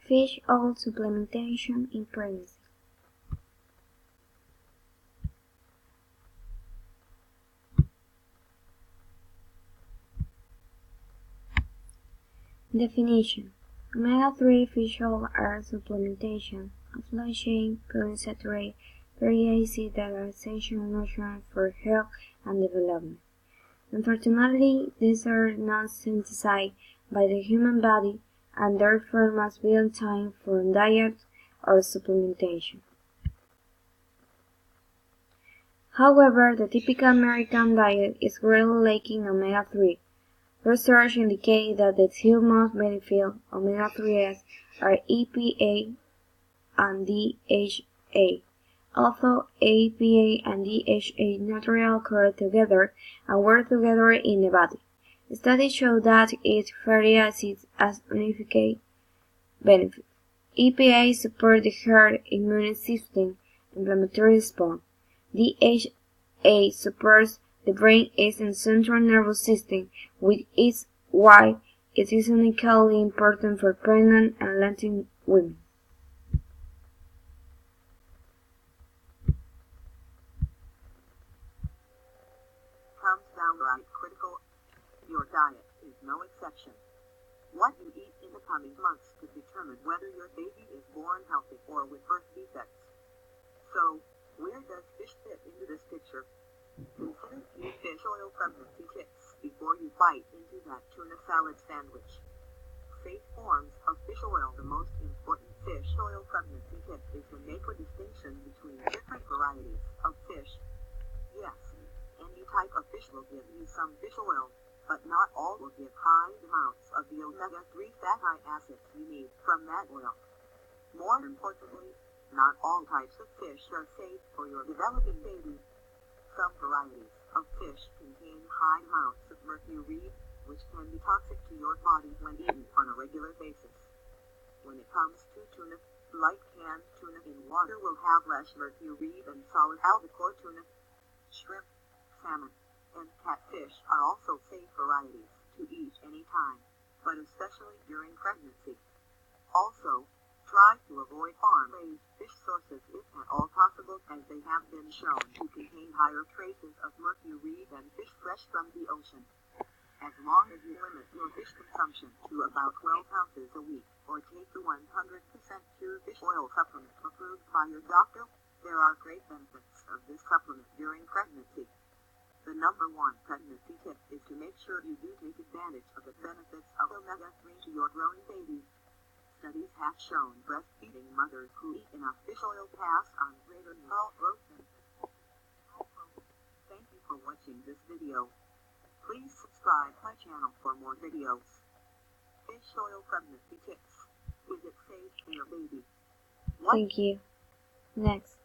Fish oil supplementation in pregnancy. Definition: Omega-3 fish oil are supplementation of low-chain, polyunsaturated, fatty acid that are essential nutrients for health and development. Unfortunately, these are not synthesized by the human body and therefore must be obtained from diet or supplementation. However, the typical American diet is greatly lacking omega-3. Research indicates that the two most beneficial omega-3s are EPA and DHA. Although EPA and DHA naturally occur together and work together in the body, studies show that each fatty acid has unique benefits. EPA supports the heart, immune system, inflammatory response. DHA supports the brain and central nervous system, which is why it is uniquely important for pregnant and lactating women. Comes downright critical. Your diet is no exception. What you eat in the coming months could determine whether your baby is born healthy or with birth defects. So, where does fish fit into this picture? Consider few fish oil pregnancy tips before you bite into that tuna salad sandwich. Safe forms of fish oil. The most important fish oil pregnancy tip is to make a distinction between different varieties of fish. Yes, any type of fish will give you some fish oil, but not all will give high amounts of the omega-3 fatty acids you need from that oil. More importantly, not all types of fish are safe for your developing baby. Some varieties of fish contain high amounts of mercury, which can be toxic to your body when eaten on a regular basis. When it comes to tuna, light canned tuna in water will have less mercury than solid albacore tuna. Shrimp, salmon, and catfish are also safe varieties to eat anytime, but especially during pregnancy. Also, try to avoid farm-raised fish sources if at all possible, as they have been shown to contain higher traces of mercury than fish fresh from the ocean. As long as you limit your fish consumption to about 12 ounces a week, or take the 100% pure fish oil supplement approved by your doctor, there are great benefits of this supplement during pregnancy. The number one pregnancy tip is to make sure you do take advantage of the benefits of omega-3 to your growing baby. Studies have shown breastfeeding mothers who eat enough fish oil pass on greater neural growth benefits. Thank you for watching this video. Please subscribe my channel for more videos. Fish oil pregnancy tips. Is it safe for your baby? Thank you. Next.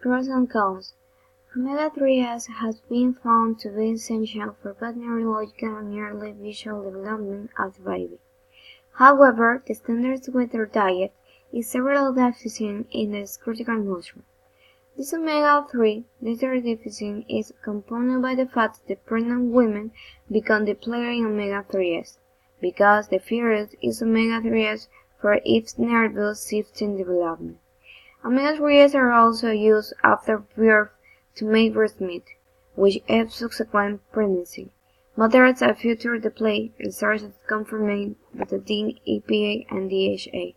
Pros and cons. Omega-3s has been found to be essential for both neurological and early visual development of the baby. However, the standards with their diet is several deficient in this critical nutrient. This omega-3 deficient is compounded by the fact that pregnant women become depleted in omega-3s, because the fetus is omega-3s for its nervous system development. Omega-3s are also used after birth to make breast milk, which aids subsequent pregnancy. Mothers at future display research confirming between EPA and DHA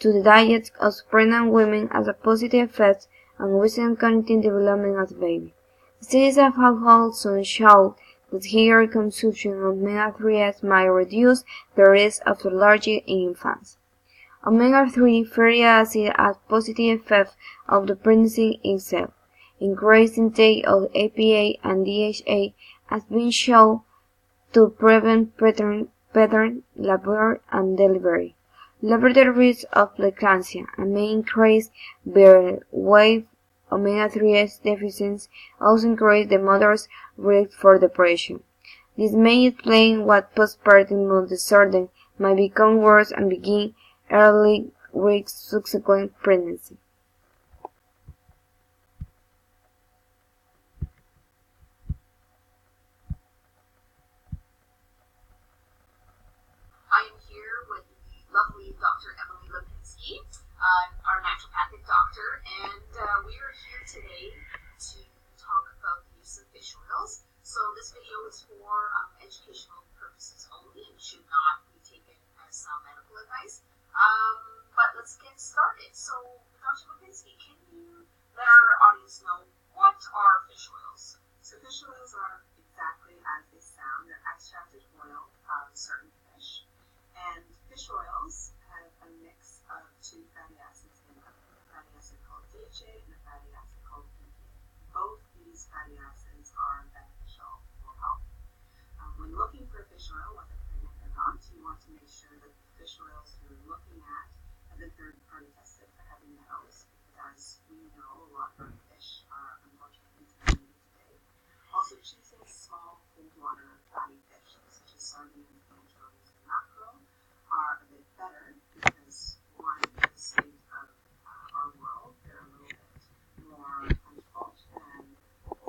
to the diet of pregnant women as a positive effect on recent cognitive development of the baby. Studies have also shown that higher consumption of omega-3s might reduce the risk of allergy in infants. Omega-3 fatty acid has positive effects on the pregnancy itself. Increased intake of EPA and DHA has been shown to prevent preterm labor and delivery, lower the risk of preeclampsia, and may increase birth weight. Omega-3 deficiency also increase the mother's risk for depression. This may explain why postpartum mood disorder might become worse and begin early with subsequent pregnancy. believe, Dr. Emily Lipinski, our naturopathic doctor, and we are here today to talk about the use of fish oils. So this video is for educational purposes only and should not be taken as medical advice. But let's get started. So, Dr. Lipinski, can you let our audience know what are fish oils? So fish oils are exactly as they sound. They're extracted oil from certain fish. And fish oils have a mix of two fatty acids in them, a fatty acid called DHA and a fatty acid called EPA. Both these fatty acids are beneficial for health. When looking for fish oil, whether pregnant or not, you want to make sure that the fish oils you're looking at have been third-party tested for heavy metals, because as we know, a lot of our fish are unfortunately contaminated today. Also, choosing small cold water fatty fish, such as sardines, anchovies, and mackerel, are a bit better because, one, the state of our world, they're a little bit more plentiful than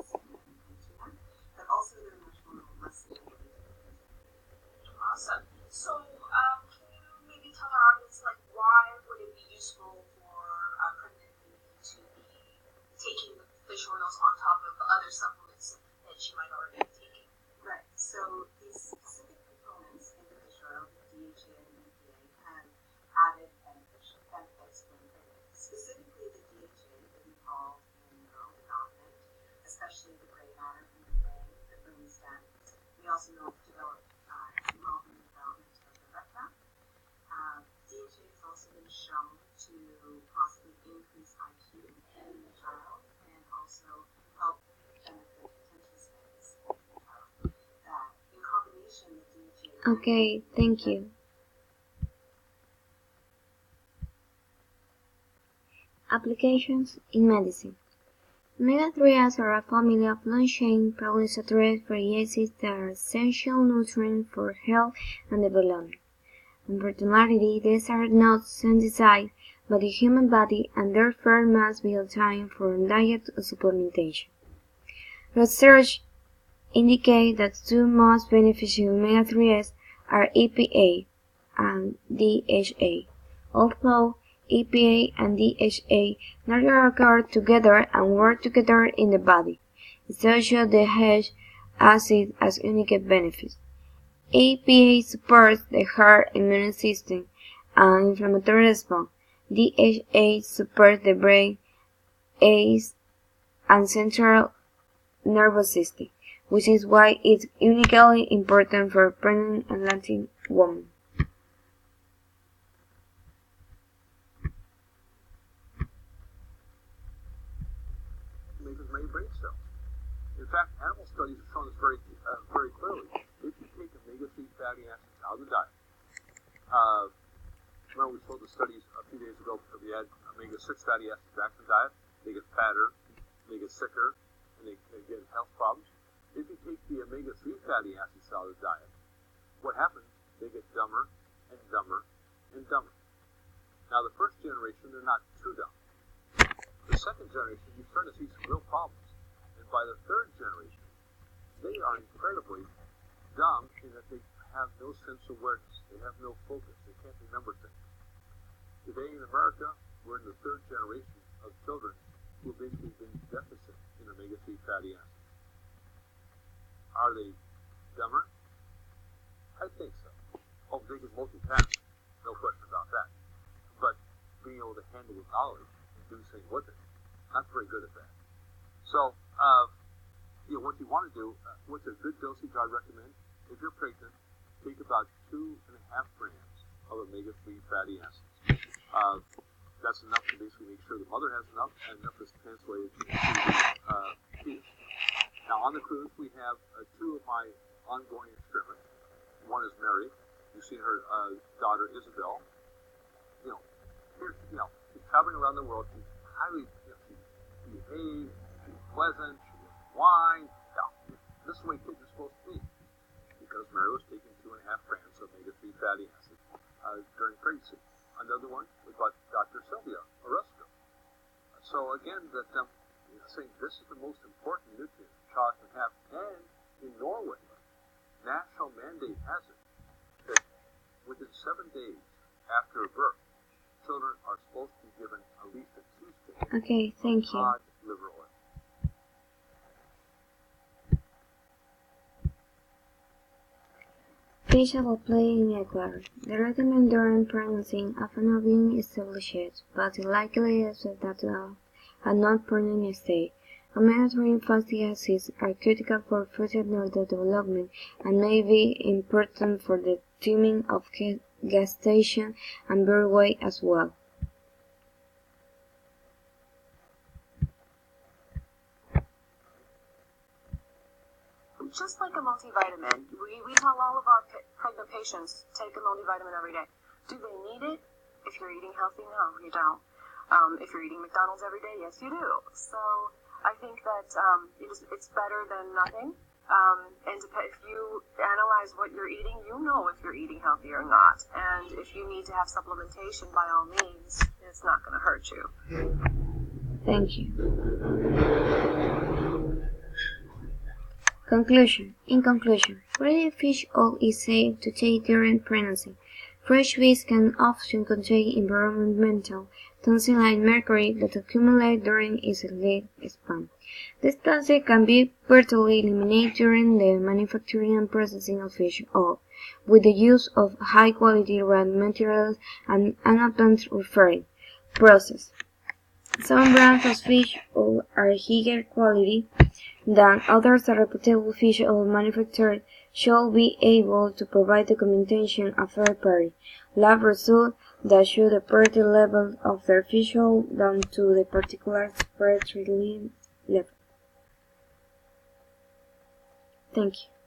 salmon and tuna, but also they're much more less likely to be contaminated. Awesome. So, can you maybe tell our audience, why would it be useful for a pregnant lady to be taking the fish oils on top of other supplements that she might already be taking? Right. So these specific components in the fish oil, the DHA and EPA, have added benefits when pregnant. Specifically, the DHA is involved in neural development, especially the gray matter in the brain, the brainstem. We also know it's involved in the development of the retina. DHA has also been shown to possibly increase IQ in the child and also help benefit attention spans in the child. In combination, the DHA... Okay, thank you. Applications in medicine. Omega-3 acids are a family of long-chain polyunsaturated fatty acids that are essential nutrients for health and development. Unfortunately, these are not synthesized by the human body and therefore must be obtained from diet or supplementation. Research indicates that two most beneficial omega-3 acids are EPA and DHA, although EPA and DHA never occur together and work together in the body. Essential DHA acid has unique benefits. EPA supports the heart immune system and inflammatory response. DHA supports the brain, eyes, and central nervous system, which is why it's uniquely important for pregnant and lactating women. Makes many brain cells. In fact, animal studies have shown this very clearly. If you take omega-3 fatty acids out of the diet, remember we told the studies a few days ago that we had omega-6 fatty acids back in the diet, they get fatter, they get sicker, and they get health problems. If you take the omega-3 fatty acids out of the diet, what happens? They get dumber and dumber and dumber. Now, the first generation, they're not too dumb. The second generation, you start to see some real problems. And by the third generation, they are incredibly dumb in that they have no sense of awareness. They have no focus. They can't remember things. Today in America, we're in the third generation of children who have basically been deficit in omega-3 fatty acids. Are they dumber? I think so. Oh, they can multitask. No question about that. But being able to handle the knowledge and do things with it, not very good at that. So, what you want to do, what's a good dosage I recommend, if you're pregnant, take about 2.5 grams of omega-3 fatty acids. That's enough to basically make sure the mother has enough, and enough is translated to the fetus. Now, on the cruise, we have two of my ongoing experiments. One is Mary. You've seen her daughter, Isabel. She's traveling around the world. She's highly, she's behaved, she's pleasant, she drinks wine. Now, this is the way kids are supposed to be, because Mary was taking 2.5 grams of omega-3 fatty acids during pregnancy. Another one was by Dr. Sylvia Orozco. So again, saying this is the most important nutrient a child can have, and in Norway, national mandate has it that within 7 days after birth. Children are supposed to be given at least a teaspoon Okay, thank of you. cod liver oil. Facial play in Ecuador. The recommended during pregnancy often have been established, but the likely is that at not pregnant state. Omega-3 fatty acids are critical for future neurodevelopment and may be important for the timing of gestation and birth weight as well. Just like a multivitamin, we tell all of our pregnant patients, take a multivitamin every day. Do they need it? If you're eating healthy, no, you don't. If you're eating McDonald's every day, yes, you do. So I think that it's better than nothing. And if you analyze what you're eating, you know if you're eating healthy or not. And if you need to have supplementation, by all means, it's not going to hurt you. Thank you. Conclusion. In conclusion, breaded fish oil is safe to take during pregnancy. Fresh fish can often contain environmental toxins like mercury that accumulate during its lifespan. This toxin can be virtually eliminated during the manufacturing and processing of fish oil, with the use of high-quality raw materials and an advanced refining process. Some brands of fish oil are higher quality than others. A reputable fish oil manufacturer should be able to provide documentation of third-party lab results that show the purity level of their fish oil down to the particular purity level. Thank you.